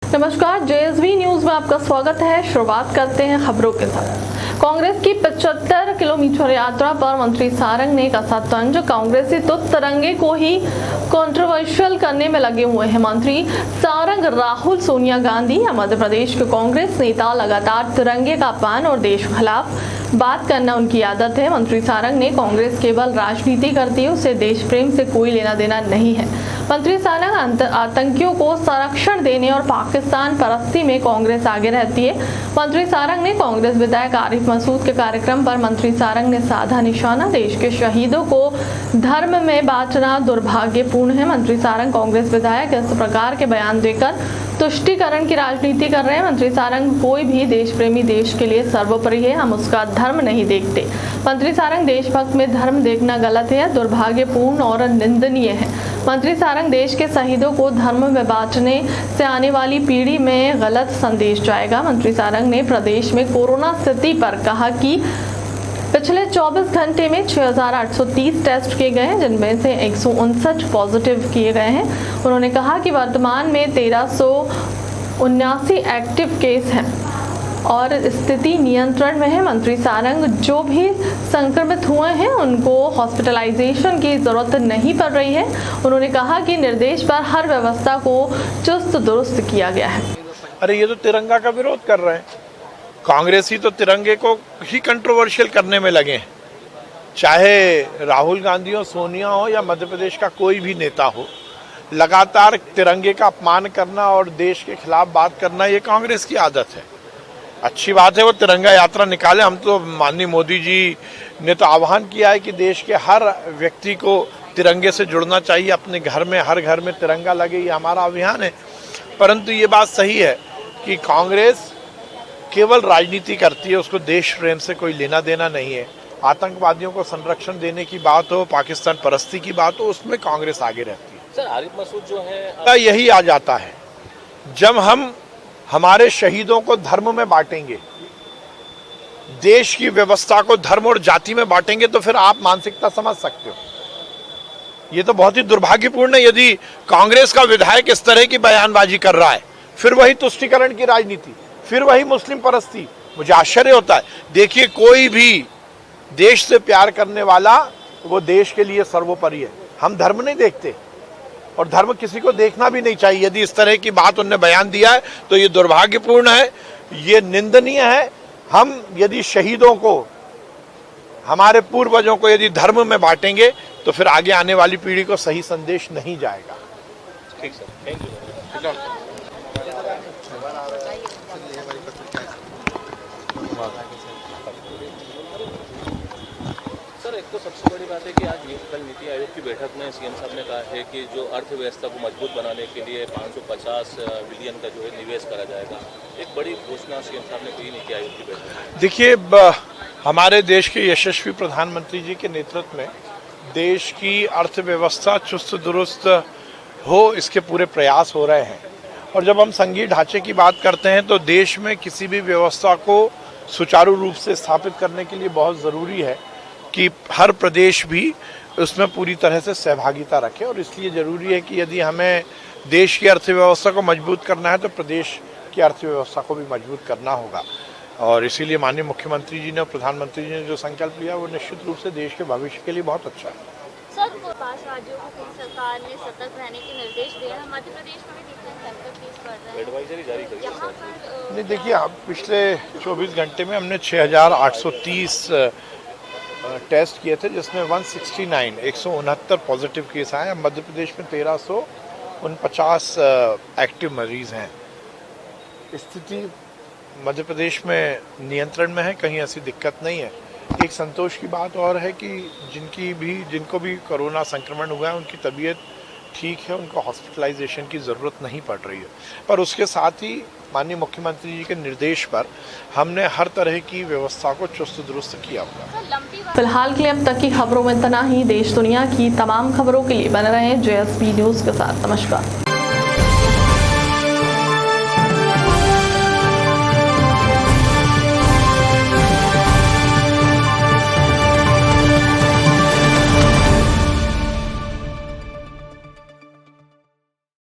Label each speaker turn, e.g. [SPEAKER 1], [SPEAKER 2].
[SPEAKER 1] नमस्कार, जेएसवी न्यूज में आपका स्वागत है। शुरुआत करते हैं खबरों के साथ। कांग्रेस की 75 किलोमीटर यात्रा पर मंत्री सारंग ने कसा तंज। कांग्रेसी तो तिरंगे को ही कंट्रोवर्शियल करने में लगे हुए हैं। मंत्री सारंग राहुल, सोनिया गांधी या मध्य प्रदेश के कांग्रेस नेता लगातार तिरंगे का अपमान और देश के खिलाफ बात करना उनकी आदत है। मंत्री सारंग ने कांग्रेस केवल राजनीति करती है, उसे देश प्रेम से कोई लेना देना नहीं है। मंत्री सारंग आतंकियों को संरक्षण देने और पाकिस्तान परस्ती में कांग्रेस आगे रहती है। मंत्री सारंग ने कांग्रेस विधायक आरिफ मसूद के कार्यक्रम पर मंत्री सारंग ने साधा निशाना। देश के शहीदों को धर्म में बांटना दुर्भाग्यपूर्ण है। मंत्री सारंग कांग्रेस विधायक इस प्रकार के बयान देकर तुष्टीकरण की राजनीति कर रहे हैं। मंत्री सारंग कोई भी देश प्रेमी देश के लिए सर्वोपरि है, हम उसका धर्म नहीं देखते। मंत्री सारंग देशभक्त में धर्म देखना गलत है, दुर्भाग्यपूर्ण और निंदनीय है। मंत्री सारंग देश के शहीदों को धर्म में बांटने से आने वाली पीढ़ी में गलत संदेश जाएगा। मंत्री सारंग ने प्रदेश में कोरोना स्थिति पर कहा कि पिछले 24 घंटे में 6,830 टेस्ट किए गए हैं, जिनमें से 159 पॉजिटिव किए गए हैं। उन्होंने कहा कि वर्तमान में 1379 एक्टिव केस हैं और स्थिति नियंत्रण में है। मंत्री सारंग जो भी संक्रमित हुए हैं उनको हॉस्पिटलाइजेशन की जरूरत नहीं पड़ रही है। उन्होंने कहा कि निर्देश पर हर व्यवस्था को चुस्त दुरुस्त किया गया है।
[SPEAKER 2] अरे ये तो तिरंगा का विरोध कर रहे हैं। कांग्रेसी तो तिरंगे को ही कंट्रोवर्शियल करने में लगे हैं। चाहे राहुल गांधी हो, सोनिया हो या मध्य प्रदेश का कोई भी नेता हो, लगातार तिरंगे का अपमान करना और देश के खिलाफ बात करना ये कांग्रेस की आदत है। अच्छी बात है वो तिरंगा यात्रा निकाले। हम तो माननीय मोदी जी ने तो आह्वान किया है कि देश के हर व्यक्ति को तिरंगे से जुड़ना चाहिए, अपने घर में हर घर में तिरंगा लगे, ये हमारा अभियान है। परंतु ये बात सही है कि कांग्रेस केवल राजनीति करती है, उसको देश प्रेम से कोई लेना देना नहीं है। आतंकवादियों को संरक्षण देने की बात हो, पाकिस्तान परस्ती की बात हो, उसमें कांग्रेस आगे रहती है।
[SPEAKER 3] सर, आरिफ मसूद जो है
[SPEAKER 2] यही आ जाता है, जब हम हमारे शहीदों को धर्म में बांटेंगे, देश की व्यवस्था को धर्म और जाति में बांटेंगे, तो फिर आप मानसिकता समझ सकते हो। ये तो बहुत ही दुर्भाग्यपूर्ण है यदि कांग्रेस का विधायक इस तरह की बयानबाजी कर रहा है। फिर वही तुष्टीकरण की राजनीति, फिर वही मुस्लिम परस्ती। मुझे आश्चर्य होता है। देखिए, कोई भी देश से प्यार करने वाला वो देश के लिए सर्वोपरि है। हम धर्म नहीं देखते और धर्म किसी को देखना भी नहीं चाहिए। यदि इस तरह की बात उन्होंने बयान दिया है तो ये दुर्भाग्यपूर्ण है, ये निंदनीय है। हम यदि शहीदों को, हमारे पूर्वजों को यदि धर्म में बांटेंगे तो फिर आगे आने वाली पीढ़ी को सही संदेश नहीं जाएगा।
[SPEAKER 3] ठीक सर, थैंक यू। सर, एक तो सबसे बड़ी बात है कि आज कल नीति आयोग की बैठक में सीएम साहब ने कहा है कि जो अर्थव्यवस्था को मजबूत बनाने के लिए 550 बिलियन का जो है निवेश करा जाएगा। एक बड़ी घोषणा सीएम साहब ने की नीति आयोग की बैठक में।
[SPEAKER 2] देखिए, हमारे देश के यशस्वी प्रधानमंत्री जी के नेतृत्व में देश की अर्थव्यवस्था चुस्त दुरुस्त हो, इसके पूरे प्रयास हो रहे हैं। और जब हम संघीय ढांचे की बात करते हैं तो देश में किसी भी व्यवस्था को सुचारू रूप से स्थापित करने के लिए बहुत ज़रूरी है कि हर प्रदेश भी उसमें पूरी तरह से सहभागिता रखे। और इसलिए ज़रूरी है कि यदि हमें देश की अर्थव्यवस्था को मजबूत करना है तो प्रदेश की अर्थव्यवस्था को भी मजबूत करना होगा। और इसीलिए माननीय मुख्यमंत्री जी ने और प्रधानमंत्री जी ने जो संकल्प लिया वो निश्चित रूप से देश के भविष्य के लिए बहुत अच्छा है।
[SPEAKER 4] सर, 5 राज्यों को केंद्र सरकार ने सतर्क रहने के निर्देश दिए हैं। मध्य प्रदेश में भी देखते हैं संकट केस बढ़ रहे हैं,
[SPEAKER 3] एडवाइजरी जारी करी है
[SPEAKER 4] यहाँ
[SPEAKER 3] सर।
[SPEAKER 4] पर
[SPEAKER 2] नहीं, देखिए, अब पिछले 24 घंटे में हमने 6,830 टेस्ट किए थे, जिसमें 169 पॉजिटिव केस आए। मध्य प्रदेश में 1349 एक्टिव मरीज हैं। स्थिति मध्य प्रदेश में नियंत्रण में है, कहीं ऐसी दिक्कत नहीं है। एक संतोष की बात और है कि जिनको भी कोरोना संक्रमण हुआ है उनकी तबीयत ठीक है, उनको हॉस्पिटलाइजेशन की ज़रूरत नहीं पड़ रही है। पर उसके साथ ही माननीय मुख्यमंत्री जी के निर्देश पर हमने हर तरह की व्यवस्था को चुस्त दुरुस्त किया हुआ।
[SPEAKER 1] फिलहाल के लिए अब तक की खबरों में इतना ही। देश दुनिया की तमाम खबरों के लिए बने रहें जेएसवी न्यूज के साथ। नमस्कार।